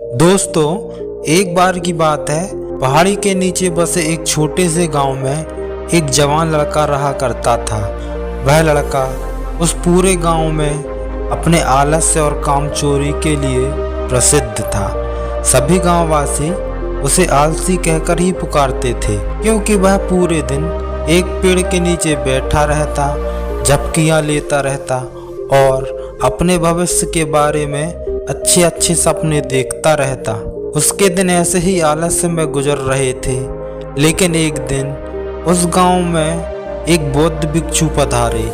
दोस्तों, एक बार की बात है। पहाड़ी के नीचे बसे एक छोटे से गांव में एक जवान लड़का रहा करता था। वह लड़का उस पूरे गांव में अपने आलस्य और कामचोरी के लिए प्रसिद्ध था। सभी गांववासी उसे आलसी कहकर ही पुकारते थे, क्योंकि वह पूरे दिन एक पेड़ के नीचे बैठा रहता, झपकियां लेता रहता और अपने भविष्य के बारे में अच्छे अच्छे सपने देखता रहता। उसके दिन ऐसे ही आलस्य में गुजर रहे थे। लेकिन एक दिन उस गांव में एक बौद्ध भिक्षु पधारे,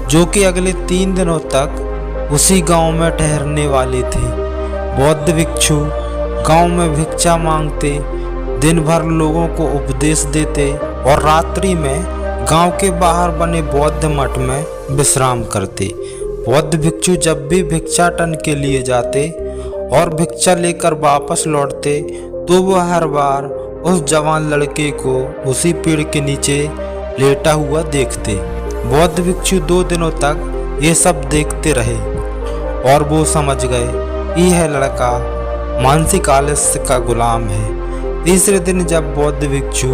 जो कि अगले 3 दिनों तक उसी गांव में ठहरने वाले थे। बौद्ध भिक्षु गांव में भिक्षा मांगते, दिन भर लोगों को उपदेश देते और रात्रि में गांव के बाहर बने बौद्ध मठ में विश्राम करते। बौद्ध भिक्षु जब भी भिक्षाटन के लिए जाते और भिक्षा लेकर वापस लौटते, तो वह हर बार उस जवान लड़के को उसी पेड़ के नीचे लेटा हुआ देखते। बौद्ध भिक्षु 2 दिनों तक ये सब देखते रहे और वो समझ गए कि यह लड़का मानसिक आलस्य का गुलाम है। तीसरे दिन जब बौद्ध भिक्षु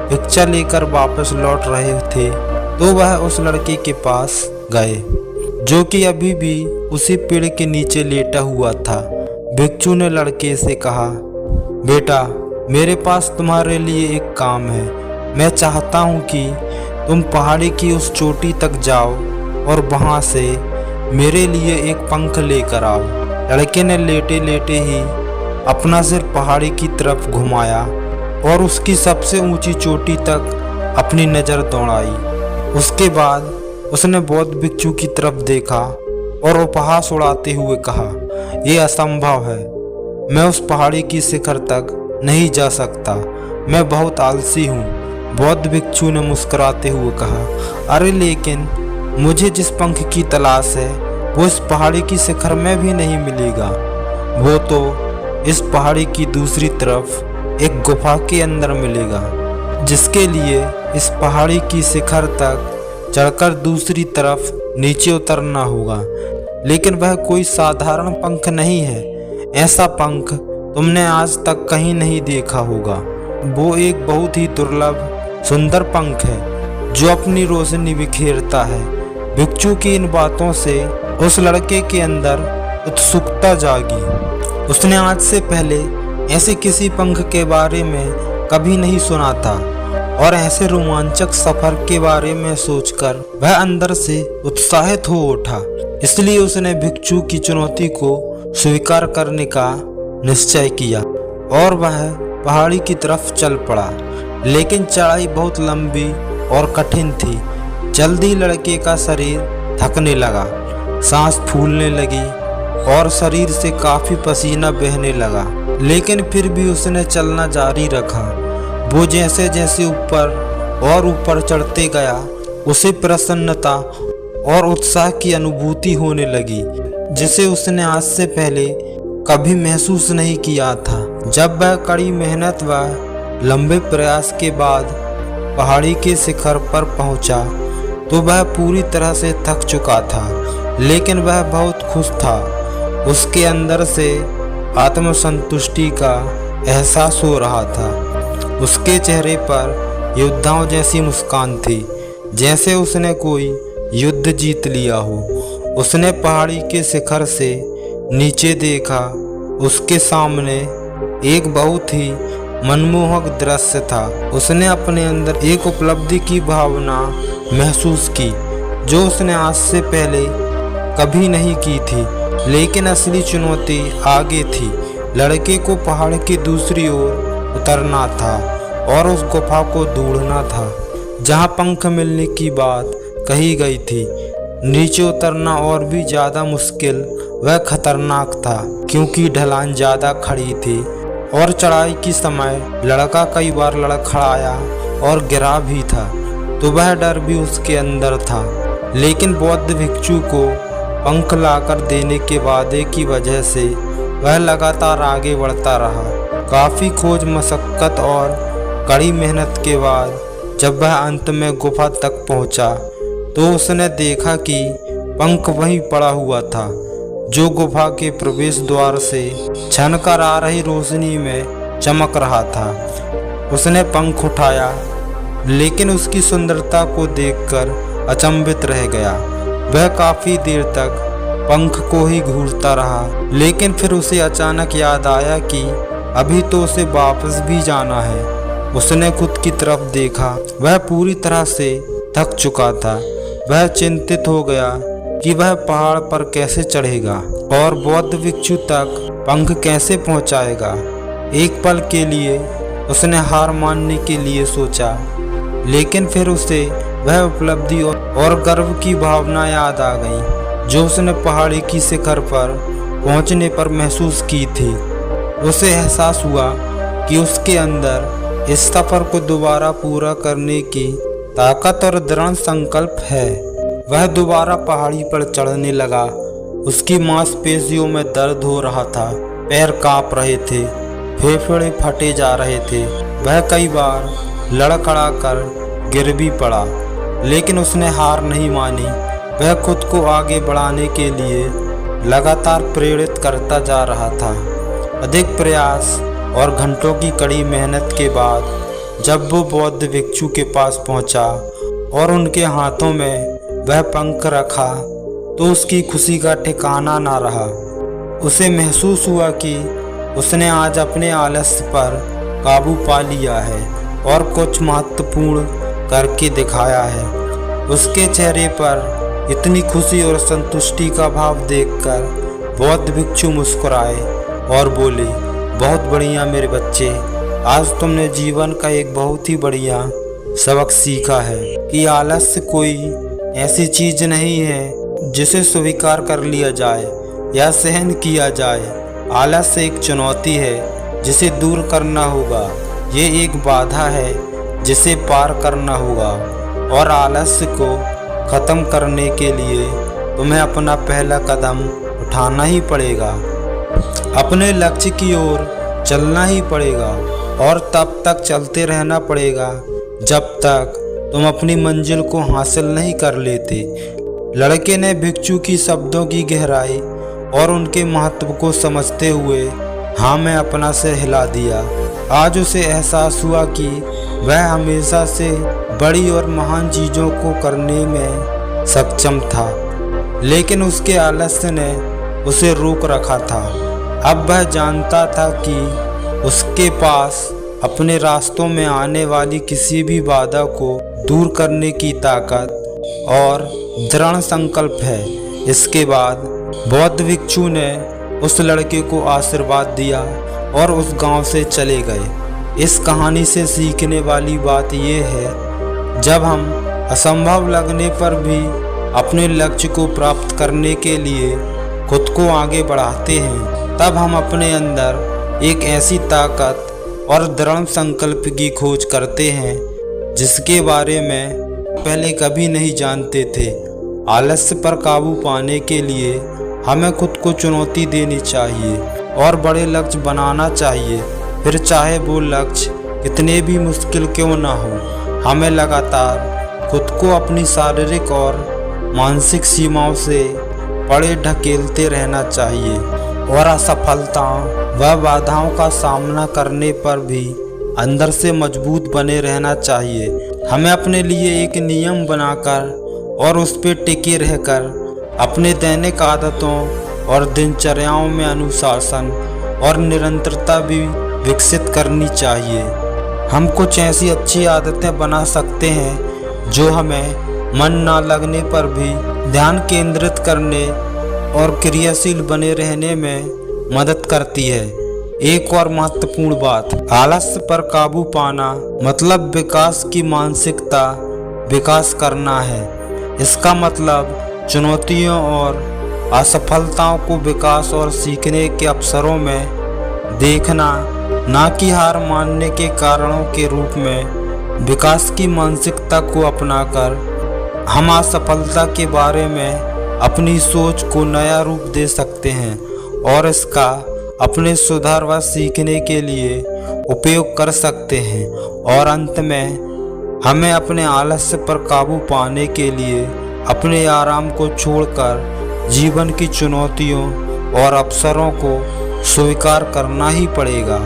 भिक्षा लेकर वापस लौट रहे थे, तो वह उस लड़के के पास गए, जो कि अभी भी उसी पेड़ के नीचे लेटा हुआ था। भिक्षु ने लड़के से कहा, बेटा, मेरे पास तुम्हारे लिए एक काम है। मैं चाहता हूँ कि तुम पहाड़ी की उस चोटी तक जाओ और वहाँ से मेरे लिए एक पंख लेकर आओ। लड़के ने लेटे लेटे ही अपना सिर पहाड़ी की तरफ घुमाया और उसकी सबसे ऊंची चोटी तक अपनी नज़र दौड़ाई। उसके बाद उसने बौद्ध भिक्षु की तरफ देखा और उपहास उड़ाते हुए कहा, यह असंभव है। मैं उस पहाड़ी की शिखर तक नहीं जा सकता। मैं बहुत आलसी हूँ। बौद्ध भिक्षु ने मुस्कुराते हुए कहा, अरे लेकिन मुझे जिस पंख की तलाश है वो इस पहाड़ी की शिखर में भी नहीं मिलेगा। वो तो इस पहाड़ी की दूसरी तरफ एक गुफा के अंदर मिलेगा, जिसके लिए इस पहाड़ी की शिखर तक चढ़कर दूसरी तरफ नीचे उतरना होगा। लेकिन वह कोई साधारण पंख नहीं है। ऐसा पंख तुमने आज तक कहीं नहीं देखा होगा। वो एक बहुत ही दुर्लभ सुंदर पंख है, जो अपनी रोशनी बिखेरता है। भिक्षु की इन बातों से उस लड़के के अंदर उत्सुकता जागी। उसने आज से पहले ऐसे किसी पंख के बारे में कभी नहीं सुना था और ऐसे रोमांचक सफर के बारे में सोचकर वह अंदर से उत्साहित हो उठा। इसलिए उसने भिक्षु की चुनौती को स्वीकार करने का निश्चय किया और वह पहाड़ी की तरफ चल पड़ा। लेकिन चढ़ाई बहुत लंबी और कठिन थी। जल्दी लड़के का शरीर थकने लगा, सांस फूलने लगी और शरीर से काफी पसीना बहने लगा। लेकिन फिर भी उसने चलना जारी रखा। वो जैसे जैसे ऊपर और ऊपर चढ़ते गया, उसे प्रसन्नता और उत्साह की अनुभूति होने लगी, जिसे उसने आज से पहले कभी महसूस नहीं किया था। जब वह कड़ी मेहनत व लंबे प्रयास के बाद पहाड़ी के शिखर पर पहुंचा, तो वह पूरी तरह से थक चुका था, लेकिन वह बहुत खुश था। उसके अंदर से आत्मसंतुष्टि का एहसास हो रहा था। उसके चेहरे पर योद्धाओं जैसी मुस्कान थी, जैसे उसने कोई युद्ध जीत लिया हो। उसने पहाड़ी के शिखर से नीचे देखा। उसके सामने एक बहुत ही मनमोहक दृश्य था। उसने अपने अंदर एक उपलब्धि की भावना महसूस की, जो उसने आज से पहले कभी नहीं की थी। लेकिन असली चुनौती आगे थी। लड़के को पहाड़ की दूसरी ओर उतरना था और उस गुफा को ढूंढना था, जहां पंख मिलने की बात कही गई थी। नीचे उतरना और भी ज़्यादा मुश्किल व खतरनाक था, क्योंकि ढलान ज़्यादा खड़ी थी और चढ़ाई के समय लड़का कई बार लड़खड़ाया और गिरा भी था, तो वह डर भी उसके अंदर था। लेकिन बौद्ध भिक्षु को पंख लाकर देने के वादे की वजह से वह लगातार आगे बढ़ता रहा। काफ़ी खोज मशक्क़त और कड़ी मेहनत के बाद जब वह अंत में गुफा तक पहुंचा, तो उसने देखा कि पंख वहीं पड़ा हुआ था। जो गुफा के प्रवेश द्वार से छनकर आ रही रोशनी में चमक रहा था। उसने पंख उठाया, लेकिन उसकी सुंदरता को देखकर अचंभित रह गया। वह काफी देर तक पंख को ही घूरता रहा, लेकिन फिर उसे अचानक याद आया कि अभी तो उसे वापस भी जाना है। उसने खुद की तरफ देखा, वह पूरी तरह से थक चुका था। वह चिंतित हो गया कि वह पहाड़ पर कैसे चढ़ेगा और बौद्ध भिक्षु तक पंख कैसे पहुंचाएगा। एक पल के लिए उसने हार मानने के लिए सोचा, लेकिन फिर उसे वह उपलब्धि और गर्व की भावना याद आ गई जो उसने पहाड़ी की शिखर पर पहुंचने पर महसूस की थी। उसे एहसास हुआ कि उसके अंदर इस सफर को दोबारा पूरा करने की ताकत और दृढ़ संकल्प है। वह दोबारा पहाड़ी पर चढ़ने लगा। उसकी मांसपेशियों में दर्द हो रहा था, पैर कांप रहे थे, फेफड़े फटे जा रहे थे। वह कई बार लड़खड़ा कर गिर भी पड़ा, लेकिन उसने हार नहीं मानी। वह खुद को आगे बढ़ाने के लिए लगातार प्रेरित करता जा रहा था। अधिक प्रयास और घंटों की कड़ी मेहनत के बाद जब वो बौद्ध भिक्षु के पास पहुंचा और उनके हाथों में वह पंख रखा, तो उसकी खुशी का ठिकाना ना रहा। उसे महसूस हुआ कि उसने आज अपने आलस्य पर काबू पा लिया है और कुछ महत्वपूर्ण करके दिखाया है। उसके चेहरे पर इतनी खुशी और संतुष्टि का भाव देखकर बौद्ध भिक्षु मुस्कुराए और बोले, बहुत बढ़िया मेरे बच्चे, आज तुमने जीवन का एक बहुत ही बढ़िया सबक सीखा है कि आलस्य कोई ऐसी चीज नहीं है जिसे स्वीकार कर लिया जाए या सहन किया जाए। आलस्य एक चुनौती है जिसे दूर करना होगा। ये एक बाधा है जिसे पार करना होगा और आलस्य को खत्म करने के लिए तुम्हें अपना पहला कदम उठाना ही पड़ेगा। अपने लक्ष्य की ओर चलना ही पड़ेगा और तब तक चलते रहना पड़ेगा जब तक तुम अपनी मंजिल को हासिल नहीं कर लेते। लड़के ने भिक्षु की शब्दों की गहराई और उनके महत्व को समझते हुए हाँ में अपना सिर हिला दिया। आज उसे एहसास हुआ कि वह हमेशा से बड़ी और महान चीज़ों को करने में सक्षम था, लेकिन उसके आलस्य ने उसे रोक रखा था। अब वह जानता था कि उसके पास अपने रास्तों में आने वाली किसी भी बाधा को दूर करने की ताकत और दृढ़ संकल्प है। इसके बाद बौद्ध भिक्षु ने उस लड़के को आशीर्वाद दिया और उस गांव से चले गए। इस कहानी से सीखने वाली बात यह है, जब हम असंभव लगने पर भी अपने लक्ष्य को प्राप्त करने के लिए खुद को आगे बढ़ाते हैं, तब हम अपने अंदर एक ऐसी ताकत और दृढ़ संकल्प की खोज करते हैं जिसके बारे में पहले कभी नहीं जानते थे। आलस्य पर काबू पाने के लिए हमें खुद को चुनौती देनी चाहिए और बड़े लक्ष्य बनाना चाहिए। फिर चाहे वो लक्ष्य कितने भी मुश्किल क्यों ना हो, हमें लगातार खुद को अपनी शारीरिक और मानसिक सीमाओं से परे ढकेलते रहना चाहिए और असफलताओं व बाधाओं का सामना करने पर भी अंदर से मजबूत बने रहना चाहिए। हमें अपने लिए एक नियम बनाकर और उस पर टिके रहकर अपने दैनिक आदतों और दिनचर्याओं में अनुशासन और निरंतरता भी विकसित करनी चाहिए। हम कुछ ऐसी अच्छी आदतें बना सकते हैं जो हमें मन ना लगने पर भी ध्यान केंद्रित करने और क्रियाशील बने रहने में मदद करती है। एक और महत्वपूर्ण बात, आलस्य पर काबू पाना मतलब विकास की मानसिकता विकास करना है। इसका मतलब चुनौतियों और असफलताओं को विकास और सीखने के अवसरों में देखना, ना कि हार मानने के कारणों के रूप में। विकास की मानसिकता को अपनाकर हम असफलता के बारे में अपनी सोच को नया रूप दे सकते हैं और इसका अपने सुधार व सीखने के लिए उपयोग कर सकते हैं। और अंत में हमें अपने आलस्य पर काबू पाने के लिए अपने आराम को छोड़कर जीवन की चुनौतियों और अफसरों को स्वीकार करना ही पड़ेगा।